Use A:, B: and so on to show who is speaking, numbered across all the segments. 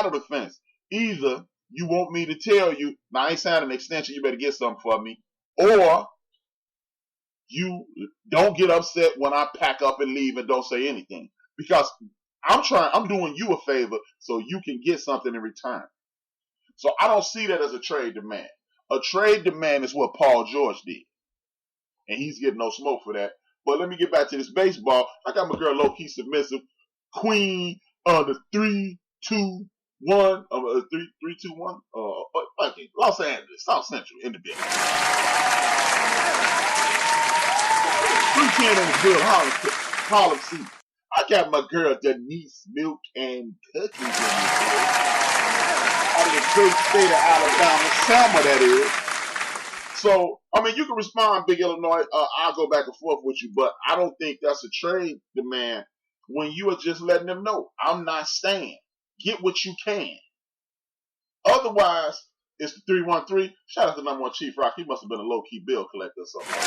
A: straddle the fence. Either you want me to tell you, now I ain't signing an extension, you better get something for me, or you don't get upset when I pack up and leave and don't say anything. Because I'm doing you a favor so you can get something in return. So I don't see that as a trade demand. A trade demand is what Paul George did. And he's getting no smoke for that. But let me get back to this baseball. I got my girl low-key submissive. Queen of the 3-2-1. 3-2-1. Okay, Los Angeles, South Central in the building. 310 in the building, Harlem City. I got my girl Denise Milk and Cookies in the building. Out of the great state of Alabama, Selma that is. So, I mean, you can respond, Big Illinois. I'll go back and forth with you, but I don't think that's a trade demand when you are just letting them know, I'm not staying. Get what you can. Otherwise, it's the 313. Shout out to number one Chief Rock. He must have been a low-key bill collector or something.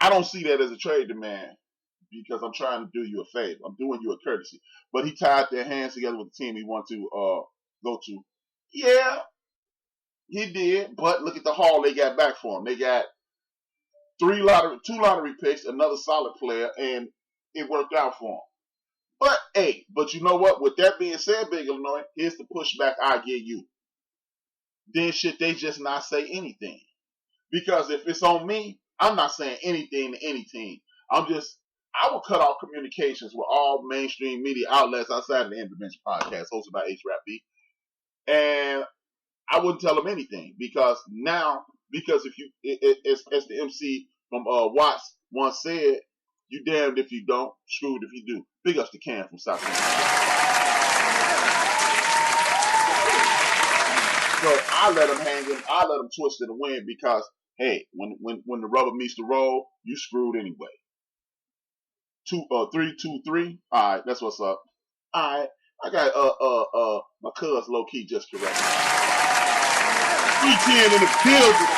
A: I don't see that as a trade demand because I'm trying to do you a favor. I'm doing you a courtesy. But he tied their hands together with the team he wanted to go to. Yeah, he did. But look at the haul they got back for him. They got two lottery picks, another solid player, and it worked out for him. But hey, but you know what? With that being said, Big Illinois, here's the pushback I give you. Then should they just not say anything? Because if it's on me, I'm not saying anything to any team. I will cut off communications with all mainstream media outlets outside of the Intervention Podcast hosted by HRap. And I wouldn't tell them anything because if you, as the MC from Watts once said, you damned if you don't, screwed if you do. Big ups to Cam from South Central. So I let them hang in, I let them twist in the wind because, hey, when the rubber meets the road, you screwed anyway. 3-2-3. All right, that's what's up. All right, I got my cuz low key just correct. 310 in the building.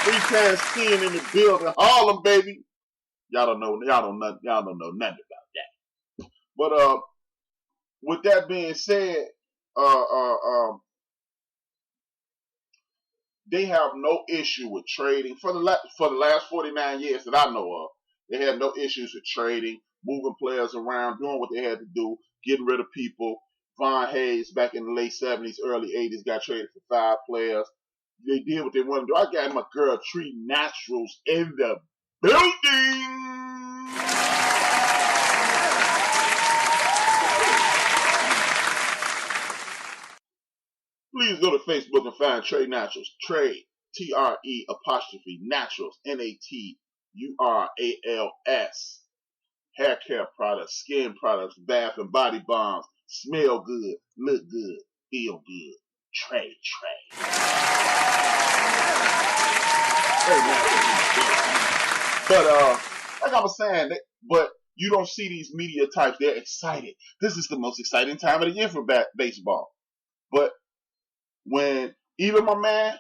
A: 3 times 10 in the building. Harlem, baby. Y'all don't know nothing about that. But with that being said, they have no issue with trading for the last 49 years that I know of. They had no issues with trading, moving players around, doing what they had to do, getting rid of people. Von Hayes back in the late 70s, early 80s got traded for 5 players. They did what they wanted to do. I got my girl Tree Naturals in the building. Please go to Facebook and find Trade Naturals. Trade, T-R-E' Naturals, Naturals. Hair care products, skin products, bath and body bombs. Smell good, look good, feel good. Trade. But like I was saying, but you don't see these media types. They're excited. This is the most exciting time of the year for baseball. But when even my man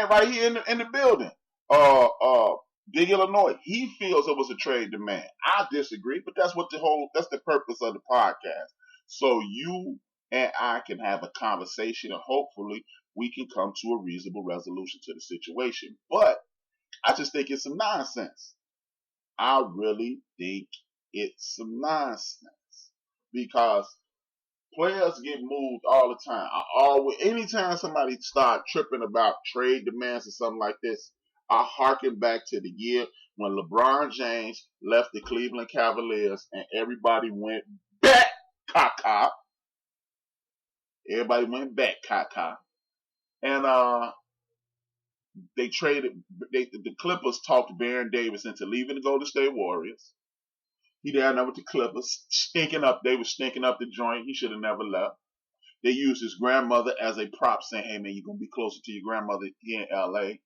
A: right here in the building, Big Illinois, he feels it was a trade demand. I disagree, but that's the purpose of the podcast. So you and I can have a conversation and hopefully we can come to a reasonable resolution to the situation. But I just think it's some nonsense. I really think it's some nonsense because players get moved all the time. Anytime somebody start tripping about trade demands or something like this, I harken back to the year when LeBron James left the Cleveland Cavaliers and everybody went back caca. Everybody went back caca. And they traded. The Clippers talked Baron Davis into leaving the Golden State Warriors. He down there with the Clippers, stinking up. They were stinking up the joint. He should have never left. They used his grandmother as a prop, saying, "Hey man, you're gonna be closer to your grandmother here in LA."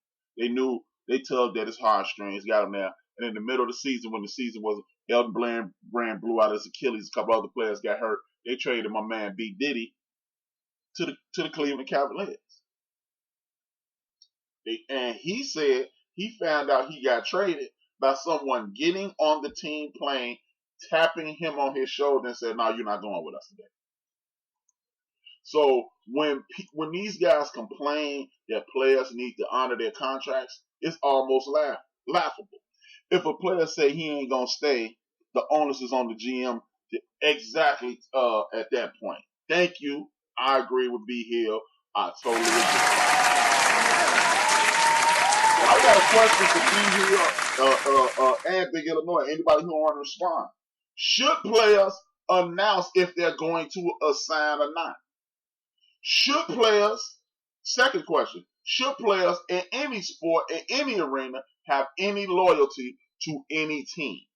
A: They tugged at his heartstrings, got him there. And in the middle of the season, when the season was, Elton Brand blew out his Achilles. A couple other players got hurt. They traded my man B Diddy to the Cleveland Cavaliers. And he said he found out he got traded by someone getting on the team plane, tapping him on his shoulder and saying, "No, you're not going with us today." So when these guys complain that players need to honor their contracts, it's almost laughable. If a player say he ain't gonna stay, the onus is on the GM exactly at that point. Thank you. I agree with B Hill. I totally agree. I got a question for B Hill and Big Illinois. Anybody who want to respond? Should players announce if they're going to assign or not? Should players, second question, should players in any sport, in any arena, have any loyalty to any team?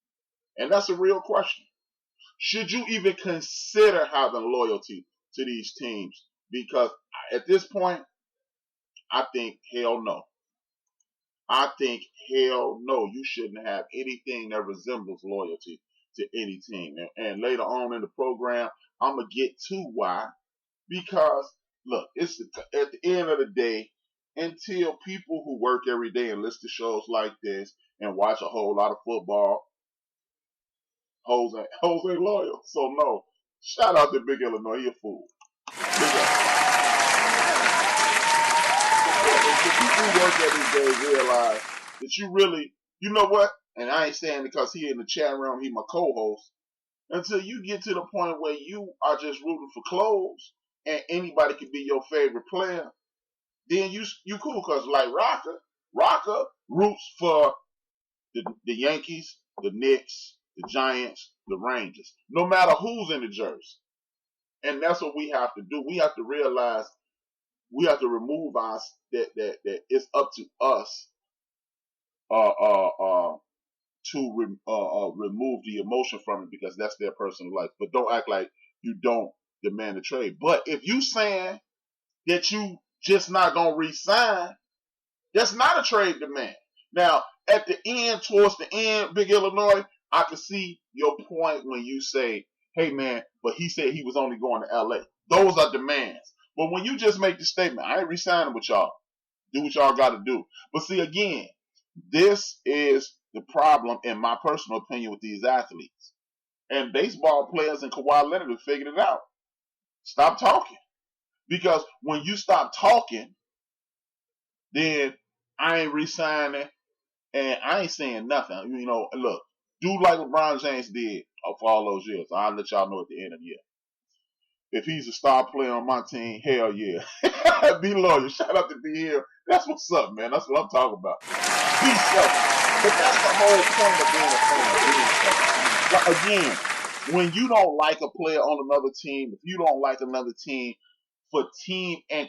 A: And that's a real question. Should you even consider having loyalty to these teams? Because at this point, I think hell no. I think hell no. You shouldn't have anything that resembles loyalty to any team. And later on in the program, I'm going to get to why. Because, look, it's at the end of the day, until people who work every day and listen to shows like this and watch a whole lot of football, hoes ain't loyal. So, no. Shout out to Big Illinois. He a fool. Big up. The people who work every day realize that you really, you know what? And I ain't saying because he in the chat room, he my co-host. Until you get to the point where you are just rooting for clothes and anybody can be your favorite player, then you cool. Because like Rocker roots for the Yankees, the Knicks, the Giants, the Rangers, no matter who's in the jersey. And that's what we have to do. We have to realize we have to remove us that it's up to us to remove the emotion from it because that's their personal life. But don't act like you don't demand a trade. But if you saying that you just not gonna re-sign, that's not a trade demand. Now, at the end, towards the end, Big Illinois, I can see your point when you say, "Hey man, but he said he was only going to LA." Those are demands. But when you just make the statement, "I ain't re-signing with y'all. Do what y'all got to do." But see, again, this is the problem, in my personal opinion, with these athletes. And baseball players and Kawhi Leonard have figured it out. Stop talking. Because when you stop talking, then I ain't re-signing and I ain't saying nothing. You know, look, do like LeBron James did for all those years. I'll let y'all know at the end of the year. If he's a star player on my team, hell yeah. Be loyal. Shout out to be here. That's what's up, man. That's what I'm talking about. Be selfish. But that's the whole point of being a fan, being selfish. Like, again, when you don't like a player on another team, if you don't like another team for team and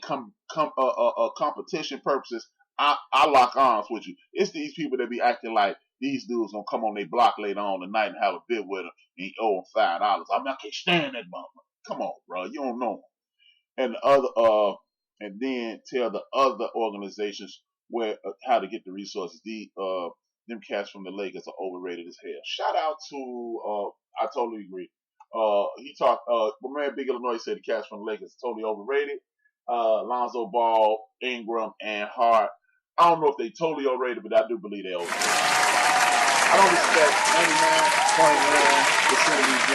A: competition purposes, I lock arms with you. It's these people that be acting like these dudes gonna come on their block later on tonight and have a bit with them and owe them $5. I mean, I can't stand that motherfucker. Come on, bro. You don't know him. And the other, and then tell the other organizations where how to get the resources. Them cats from the Lakers are overrated as hell. Shout out to, I totally agree. He talked, my man Big Illinois said the cats from the Lakers are totally overrated. Lonzo Ball, Ingram, and Hart. I don't know if they totally overrated, but I do believe they're overrated. I don't respect 99.9% of these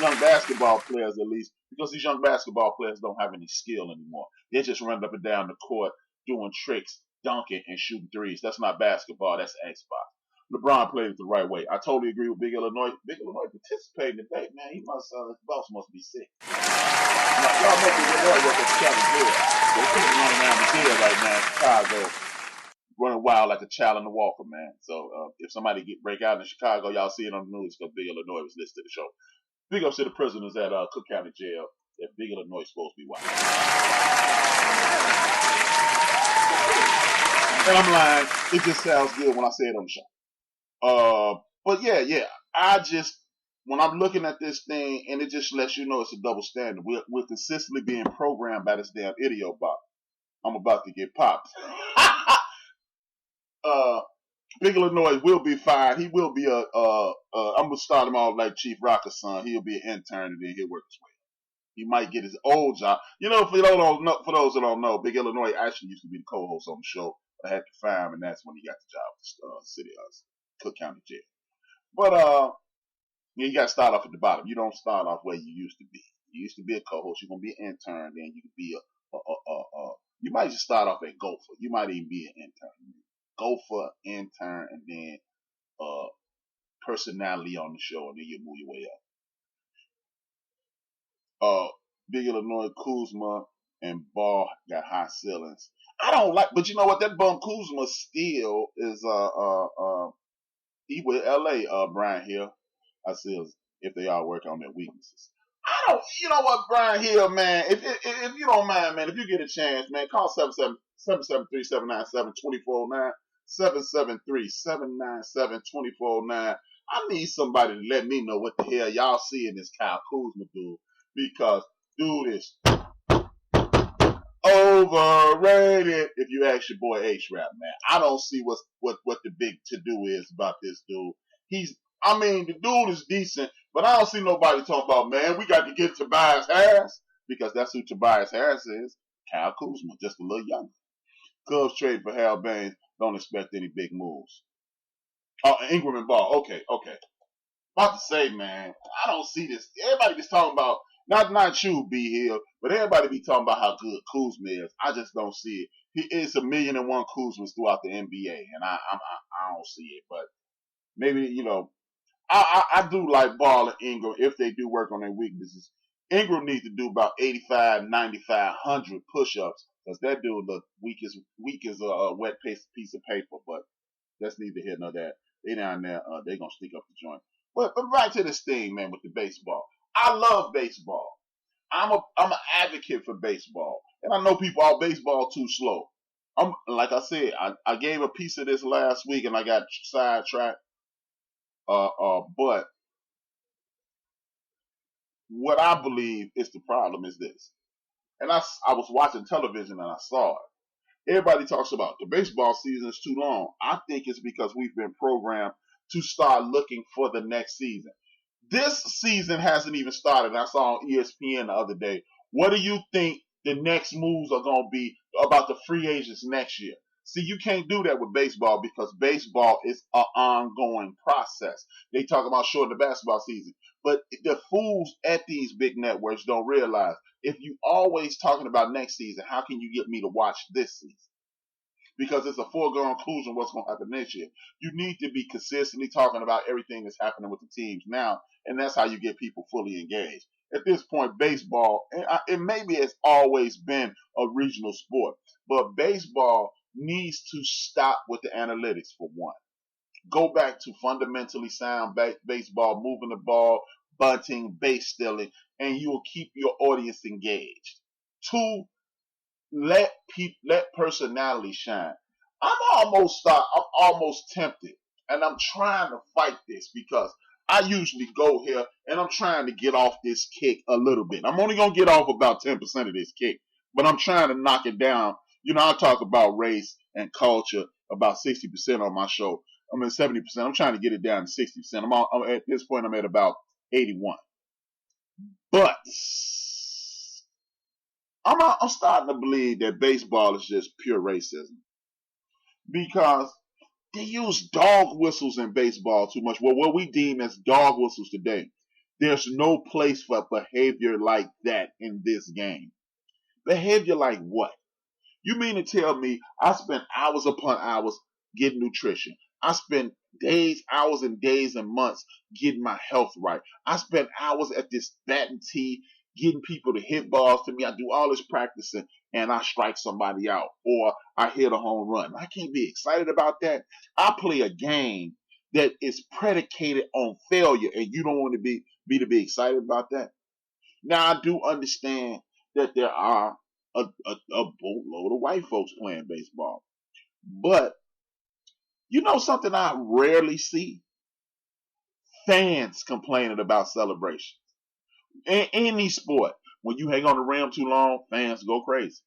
A: young basketball players, at least, because these young basketball players don't have any skill anymore. They're just running up and down the court, doing tricks, dunking, and shooting threes. That's not basketball. That's Xbox. LeBron played it the right way. I totally agree with Big Illinois. Big Illinois participated in the debate, man. He must, his boss must be sick. Y'all know Big Illinois work at the county jail. There's people running around the jail right now in Chicago, running wild like a child in the Walker, man. So if somebody break out in Chicago, y'all see it on the news because Big Illinois was listed to the show. Big ups to the prisoners at Cook County Jail that Big Illinois is supposed to be watching. And I'm lying. It just sounds good when I say it on the show. But yeah. I just, when I'm looking at this thing, and it just lets you know it's a double standard. We're consistently being programmed by this damn idiot bot. I'm about to get popped. Big Illinois will be fired. He will be I'm gonna start him off like Chief Rocker's son. He'll be an intern and then he'll work his way up. He might get his old job. You know, for those that don't know, Big Illinois actually used to be the co-host on the show. I had to fire him, and that's when he got the job with the City House. Cook County Jail. But you got to start off at the bottom. You don't start off where you used to be. You used to be a co-host. You're gonna be an intern. Then you could be you might just start off at gopher. You might even be an intern. Gopher, intern, and then personality on the show, and then you move your way up. Big Illinois, Kuzma, and Ball got high ceilings. I don't like, but you know what? That bum Kuzma still is he with LA, Brian Hill. I see if they all work on their weaknesses. I don't, you know what, Brian Hill, man, if you don't mind, man, if you get a chance, man, call 773-797-2409, 773-797-2409. I need somebody to let me know what the hell y'all see in this Kyle Kuzma dude, because dude is overrated. If you ask your boy HRap, man, I don't see what the big to do is about this dude. The dude is decent, but I don't see nobody talking about, man, we got to get Tobias Harris, because that's who Tobias Harris is. Kyle Kuzma, just a little younger. Cubs trade for Hal Baines. Don't expect any big moves. Ingram and Ball. Okay. About to say, man, I don't see this. Everybody just talking about, not you, B Hill, but everybody be talking about how good Kuzma is. I just don't see it. It's 1,000,001 Kuzmas throughout the NBA, and I don't see it. But maybe, I do like Ball and Ingram if they do work on their weaknesses. Ingram needs to do about 85, 95, 100 push-ups, because that dude look weak as a wet piece of paper. But that's neither here nor there. They down there, they gonna stick up the joint. But back to this thing, man, with the baseball. I love baseball. I'm an advocate for baseball, and I know people all baseball too slow. Like I said, I gave a piece of this last week, and I got sidetracked. But what I believe is the problem is this, and I was watching television and I saw it. Everybody talks about the baseball season is too long. I think it's because we've been programmed to start looking for the next season. This season hasn't even started. I saw on ESPN the other day. What do you think the next moves are going to be about the free agents next year? See, you can't do that with baseball, because baseball is an ongoing process. They talk about shortening the basketball season. But the fools at these big networks don't realize, if you always talking about next season, how can you get me to watch this season? Because it's a foregone conclusion what's going to happen next year. You need to be consistently talking about everything that's happening with the teams now, and that's how you get people fully engaged. At this point, baseball, it maybe has always been a regional sport, but baseball needs to stop with the analytics for one. Go back to fundamentally sound baseball, moving the ball, bunting, base stealing, and you will keep your audience engaged. Two, let personality shine. I'm almost tempted, and I'm trying to fight this, because I usually go here and I'm trying to get off this kick a little bit. I'm only going to get off about 10% of this kick, but I'm trying to knock it down. I talk about race and culture about 60% on my show. I'm at 70%. I'm trying to get it down to 60%. At this point, I'm at about 81. But I'm starting to believe that baseball is just pure racism, because they use dog whistles in baseball too much. Well, what we deem as dog whistles today, there's no place for behavior like that in this game. Behavior like what? You mean to tell me I spent hours upon hours getting nutrition? I spent days, hours and days and months getting my health right. I spent hours at this batting tee, getting people to hit balls to me. I do all this practicing, and I strike somebody out, or I hit a home run. I can't be excited about that. I play a game that is predicated on failure, and you don't want to be excited about that. Now, I do understand that there are a boatload of white folks playing baseball, but something I rarely see? Fans complaining about celebrations. In any sport, when you hang on the rim too long, fans go crazy.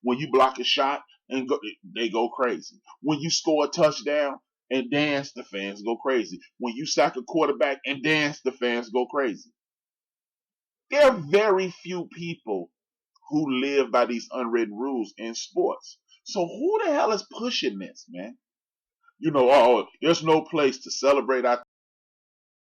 A: When you block a shot, they go crazy. When you score a touchdown and dance, the fans go crazy. When you sack a quarterback and dance, the fans go crazy. There are very few people who live by these unwritten rules in sports. So who the hell is pushing this, man? you know, oh, there's no place to celebrate our